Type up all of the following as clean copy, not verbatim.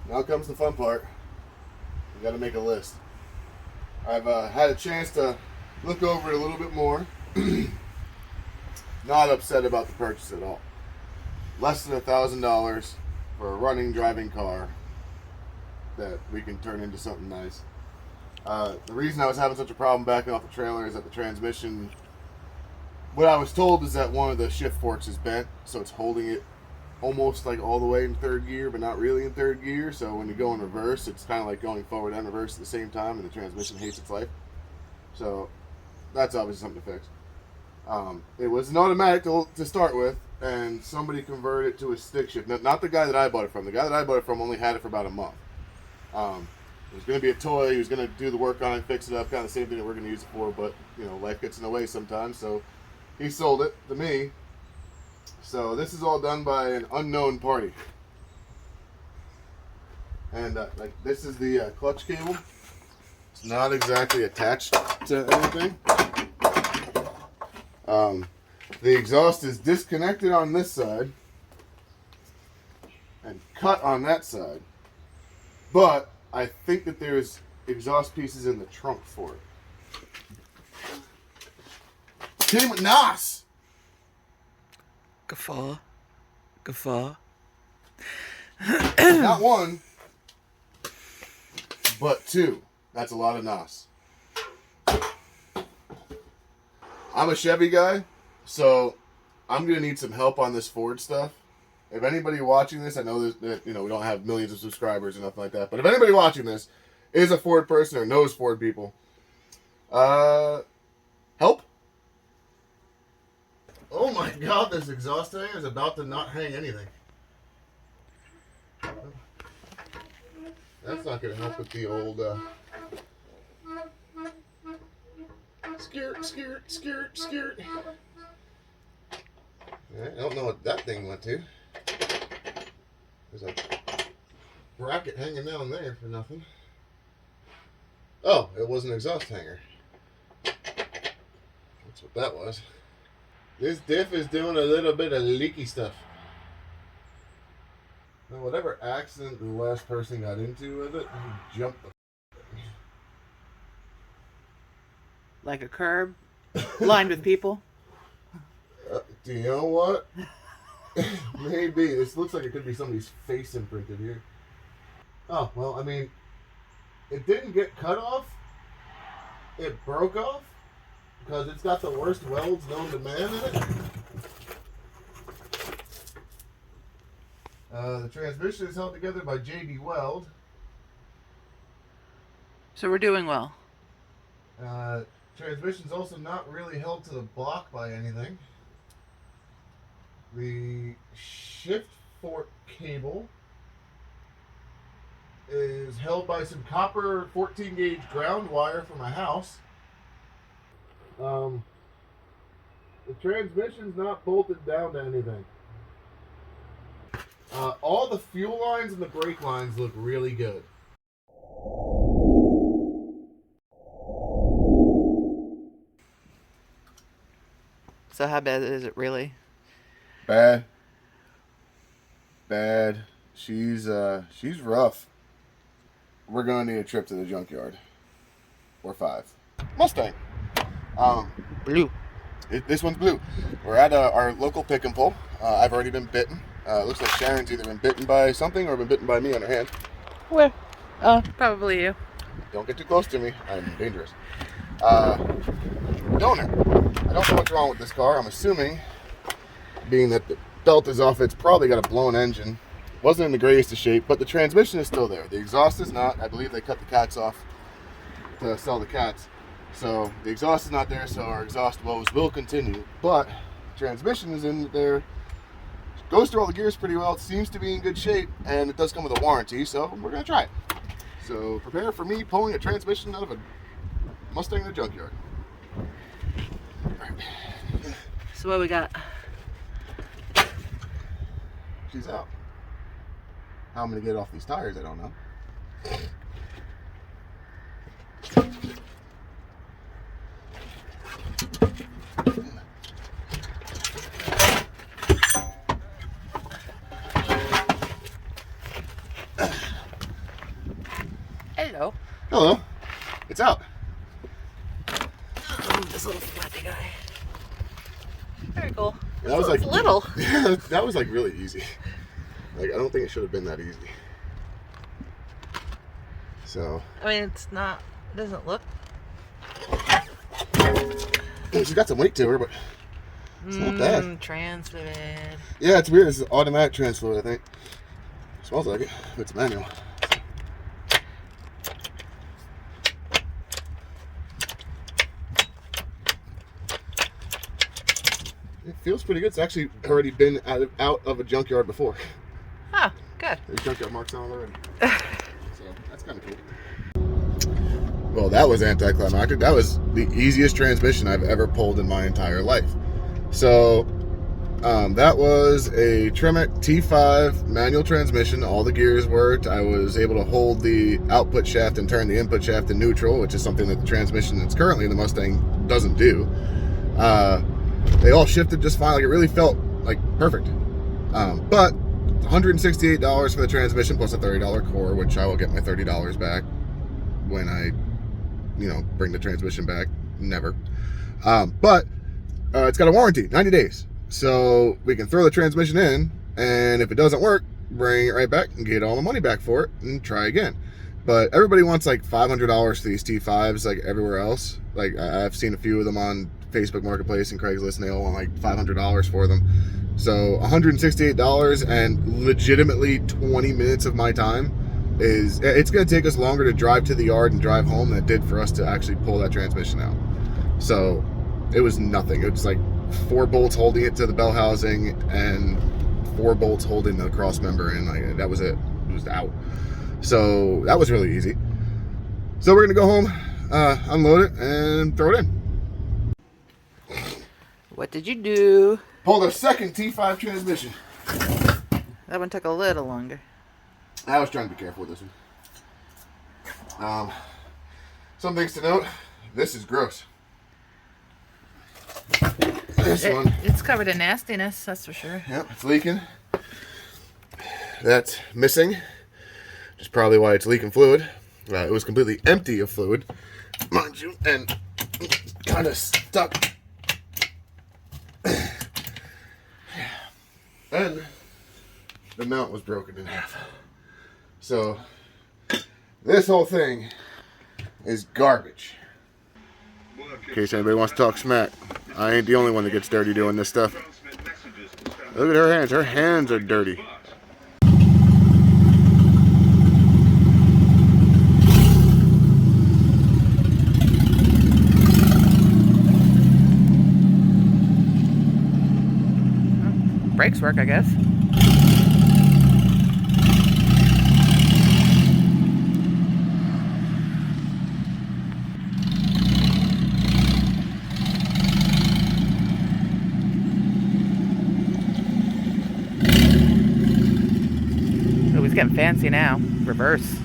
Now comes the fun part. We got to make a list. I've had a chance to look over it a little bit more. Not upset about the purchase at all. Less than $1,000 for a running, driving car that we can turn into something nice. The reason I was having such a problem backing off the trailer is that the transmission, what I was told is that one of the shift forks is bent, so it's holding it almost like all the way in third gear, but not really in third gear. So when you go in reverse, it's kind of like going forward and reverse at the same time, and the transmission hates its life. So that's obviously something to fix. It was an automatic to start with, and somebody converted it to a stick shift. Not the guy that I bought it from. The guy that I bought it from only had it for about a month. It was going to be a toy. He was going to do the work on it, fix it up, kind of the same thing that we're going to use it for. But you know, life gets in the way sometimes. So he sold it to me. So this is all done by an unknown party. And like this is the clutch cable. It's not exactly attached to anything. The exhaust is disconnected on this side and cut on that side. But I think that there's exhaust pieces in the trunk for it. Came with NOS. Guffaw. Guffaw. Not one, but two. That's a lot of NOS. I'm a Chevy guy, so I'm going to need some help on this Ford stuff. If anybody watching this, I know that we don't have millions of subscribers or nothing like that, but if anybody watching this is a Ford person or knows Ford people, help? Oh my God, this exhaust hanger is about to not hang anything. That's not going to help with the old skirt. I don't know what that thing went to. There's a bracket hanging down there for nothing. Oh, it was an exhaust hanger. That's what that was. This diff is doing a little bit of leaky stuff. Now, whatever accident the last person got into with it, he jumped the Like a curb lined with people. do you know what? Maybe. This looks like it could be somebody's face imprinted here. Oh, well, I mean, it didn't get cut off. It broke off because it's got the worst welds known to man in it. The transmission is held together by JB Weld. So we're doing well. Transmission's also not really held to the block by anything. The shift fork cable is held by some copper 14 gauge ground wire from a house. The transmission's not bolted down to anything. All the fuel lines and the brake lines look really good. So how bad is it really? Bad. She's rough. We're gonna need a trip to the junkyard. Or 5. Mustang. Blue. This one's blue. We're at our local pick and pull. I've already been bitten. Looks like Sharon's either been bitten by something or been bitten by me on her hand. Where? Probably you. Don't get too close to me. I'm dangerous. Donor. I don't know what's wrong with this car. I'm assuming, being that the belt is off, it's probably got a blown engine. Wasn't in the greatest of shape, but the transmission is still there. The exhaust is not. I believe they cut the cats off to sell the cats. So the exhaust is not there, so our exhaust woes will continue. But the transmission is in there. Goes through all the gears pretty well. It seems to be in good shape, and it does come with a warranty, so we're going to try it. So prepare for me pulling a transmission out of a Mustang in the junkyard. So what we got? She's out. How I'm going to get off these tires, I don't know. Hello. Hello. It's out. Oh, this little flappy guy. Very cool. That was It's like little. Yeah, that was like really easy. Like I don't think it should have been that easy. So. I mean, it's not. It doesn't look. She's got some weight to her, but it's not bad. Trans fluid. Yeah, it's weird. It's an automatic trans fluid, I think. Smells like it. It's manual. It feels pretty good. It's actually already been out of a junkyard before. Oh, good. There's junkyard marks on it already. So that's kind of cool. Well, that was anticlimactic. That was the easiest transmission I've ever pulled in my entire life. So that was a Tremec T5 manual transmission. All the gears worked. I was able to hold the output shaft and turn the input shaft to neutral, which is something that the transmission that's currently in the Mustang doesn't do. They all shifted just fine. Like, it really felt like perfect. But $168 for the transmission plus a $30 core, which I will get my $30 back when I, bring the transmission back. Never. But it's got a warranty, 90 days. So we can throw the transmission in, and if it doesn't work, bring it right back and get all the money back for it and try again. But everybody wants like $500 for these T5s, like everywhere else. Like, I've seen a few of them on Facebook Marketplace and Craigslist, and they all want like $500 for them. So $168 and legitimately 20 minutes of my time it's going to take us longer to drive to the yard and drive home than it did for us to actually pull that transmission out. So it was nothing. It was like 4 bolts holding it to the bell housing and 4 bolts holding the cross member, and like that was it. It was out. So that was really easy. So we're going to go home, unload it, and throw it in. What did you do? Pulled a second T5 transmission. That one took a little longer. I was trying to be careful with this one. Some things to note. This is gross. It's covered in nastiness, that's for sure. Yep, it's leaking. That's missing. Which is probably why it's leaking fluid. It was completely empty of fluid, mind you, and kind of stuck. And the mount was broken in half. So this whole thing is garbage. In case anybody wants to talk smack, I ain't the only one that gets dirty doing this stuff. Look at her hands. Her hands are dirty. Brakes work, I guess. Oh, he's getting fancy now. Reverse.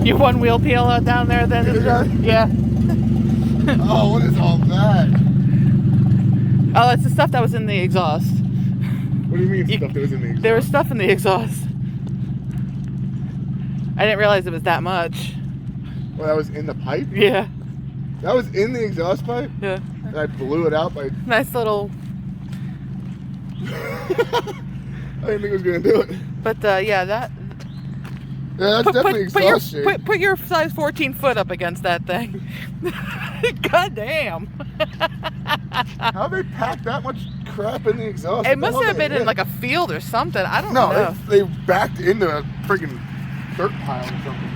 You one wheel peel out down there then? Yeah. Oh, what is all that? Oh, that's the stuff that was in the exhaust. What do you mean stuff that was in the exhaust? There was stuff in the exhaust. I didn't realize it was that much. Well, that was in the pipe? Yeah. That was in the exhaust pipe? Yeah. And I blew it out by... Nice little... I didn't think it was going to do it. But, yeah, that... Yeah, that's definitely exhaust shape. Put your size 14 foot up against that thing. God damn. How they pack that much crap in the exhaust? It must have been in like a field or something. I don't know. No, they backed into a freaking dirt pile or something.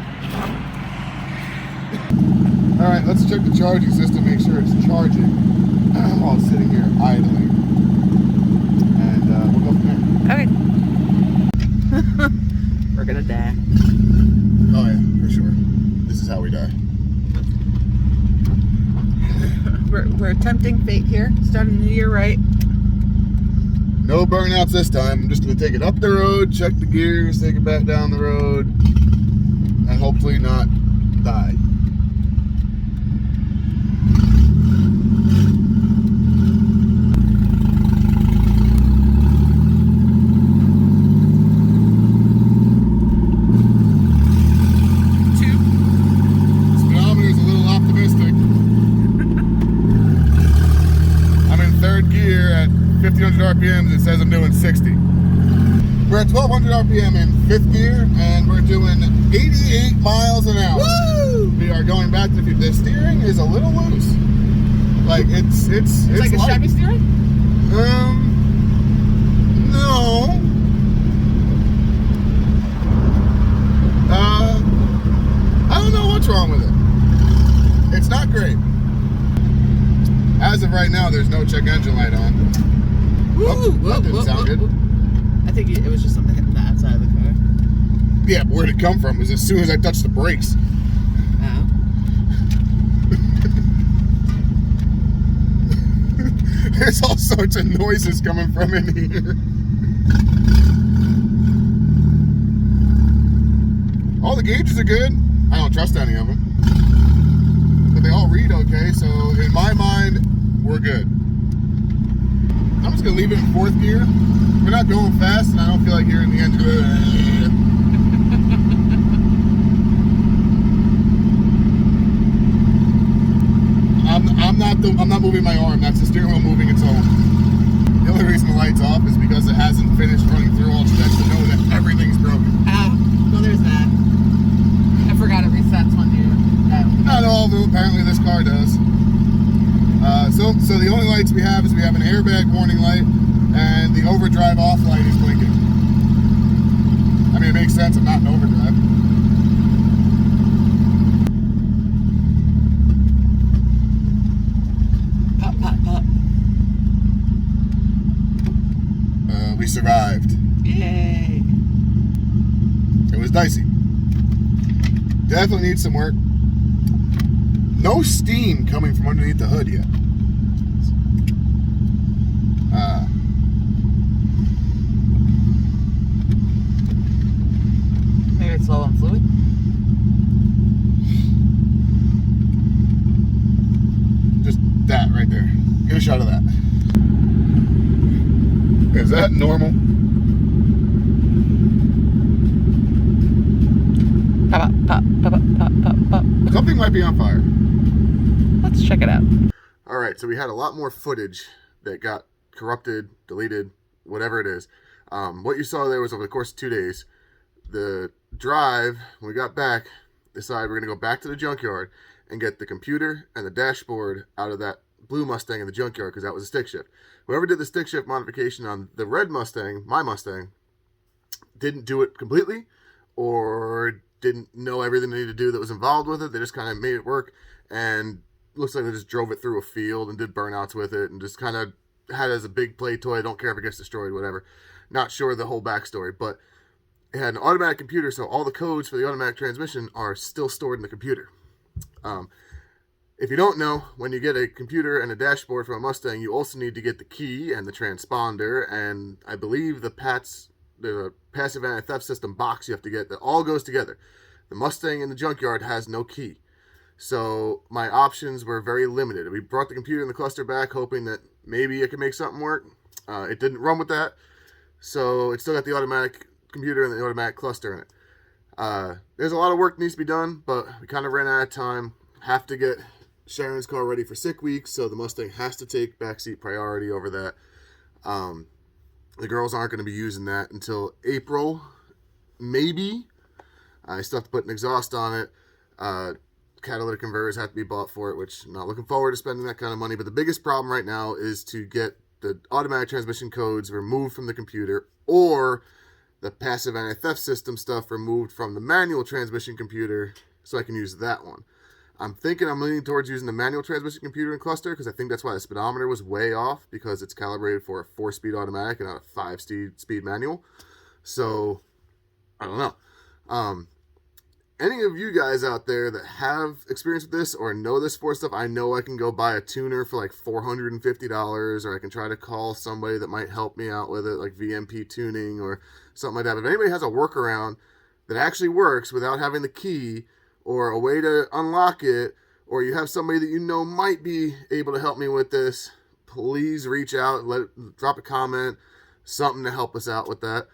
All right, let's check the charging system, make sure it's charging while it's sitting here idling. And we'll go from there. Okay. We're gonna die. Oh yeah, for sure. This is how we die. We're attempting fate here. Starting the new year right. No burnouts this time. I'm just gonna take it up the road, check the gears, take it back down the road, and hopefully not die. Speedometer's a little optimistic. I'm in third gear at 1500 RPMs. It says I'm doing 60. We're at 1200 RPM in fifth gear, and we're doing 88 miles an hour. Woo! We are going back to the steering is a little loose. Like it's like a Chevy steering? No. I don't know what's wrong with it. It's not great. As of right now, there's no check engine light on. Woo! That didn't sound good. I think it was just something hitting the outside of the car. Yeah, but where'd it come from? It was as soon as I touched the brakes. Oh. There's all sorts of noises coming from in here. All the gauges are good. I don't trust any of them. But they all read okay, so in my mind, we're good. I'm just gonna leave it in fourth gear. We're not going fast, and I don't feel like hearing the engine. I'm not moving my arm. That's the steering wheel moving its own. The only reason the light's off is because it hasn't finished running through all checks to know that everything's broken. Oh, well, there's that. I forgot it resets when you. Not all of them. Apparently, this car does. So the only lights we have is we have an airbag warning light, and the overdrive off light is blinking. I mean, it makes sense. I'm not in overdrive. Pop, pop, pop. We survived. Yay! It was dicey. Definitely needs some work. No steam coming from underneath the hood yet. Maybe it's low on fluid. Just that right there. Get a shot of that. Is that normal? Pop, pop, pop, pop, pop, pop. Something might be on fire. Let's check it out. All right, so we had a lot more footage that got corrupted, deleted, whatever it is. What you saw there was over the course of 2 days. The drive, when we got back, decided we're going to go back to the junkyard and get the computer and the dashboard out of that blue Mustang in the junkyard because that was a stick shift. Whoever did the stick shift modification on the red Mustang, my Mustang, didn't do it completely or didn't know everything they needed to do that was involved with it. They just kind of made it work, and looks like they just drove it through a field and did burnouts with it and just kind of had it as a big play toy. Don't care if it gets destroyed, whatever. Not sure the whole backstory, but it had an automatic computer, so all the codes for the automatic transmission are still stored in the computer. If you don't know, when you get a computer and a dashboard from a Mustang, you also need to get the key and the transponder, and I believe the passive anti-theft system box you have to get. That all goes together. The Mustang in the junkyard has no key. So my options were very limited. We brought the computer and the cluster back, hoping that maybe it could make something work. It didn't run with that. So it still got the automatic computer and the automatic cluster in it. There's a lot of work that needs to be done, but we kind of ran out of time. Have to get Sharon's car ready for sick week, so the Mustang has to take backseat priority over that. The girls aren't going to be using that until April, maybe. I still have to put an exhaust on it. Catalytic converters have to be bought for it, which I'm not looking forward to spending that kind of money. But the biggest problem right now is to get the automatic transmission codes removed from the computer, or the passive anti-theft system stuff removed from the manual transmission computer so I can use that one. I'm thinking I'm leaning towards using the manual transmission computer and cluster because I think that's why the speedometer was way off, because it's calibrated for a 4-speed automatic and not a 5-speed manual. So I don't know. Any of you guys out there that have experience with this or know this Ford stuff, I know I can go buy a tuner for like $450, or I can try to call somebody that might help me out with it, like VMP tuning or something like that. But if anybody has a workaround that actually works without having the key, or a way to unlock it, or you have somebody that you know might be able to help me with this, please reach out, drop a comment, something to help us out with that.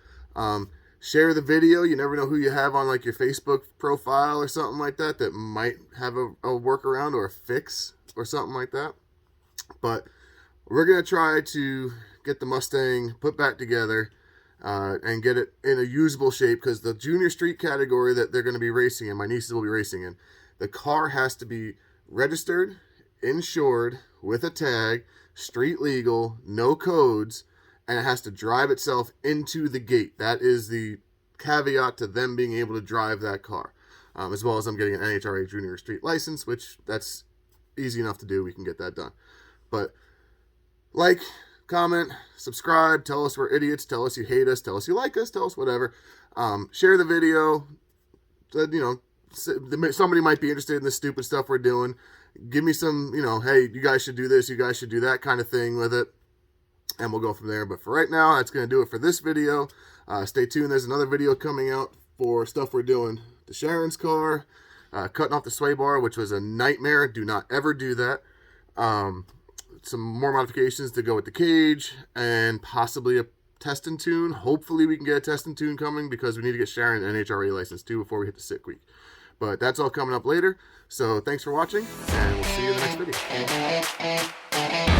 Share the video. You never know who you have on like your Facebook profile or something like that that might have a workaround or a fix or something like that. But we're going to try to get the Mustang put back together and get it in a usable shape, because the junior street category that they're going to be racing in, my nieces will be racing in, the car has to be registered, insured, with a tag, street legal, no codes, and it has to drive itself into the gate. That is the caveat to them being able to drive that car. As well as I'm getting an NHRA junior street license, which that's easy enough to do. We can get that done. But like, comment, subscribe, tell us we're idiots, tell us you hate us, tell us you like us, tell us whatever. Share the video. You know, somebody might be interested in this stupid stuff we're doing. Give me some, you know, hey, you guys should do this, you guys should do that kind of thing with it. And we'll go from there. But for right now, that's going to do it for this video. Stay tuned. There's another video coming out for stuff we're doing to Sharon's car. Cutting off the sway bar, which was a nightmare. Do not ever do that. Some more modifications to go with the cage, and possibly a test and tune. Hopefully we can get a test and tune coming, because we need to get Sharon an NHRA license too before we hit the sick week. But that's all coming up later. So thanks for watching, and we'll see you in the next video.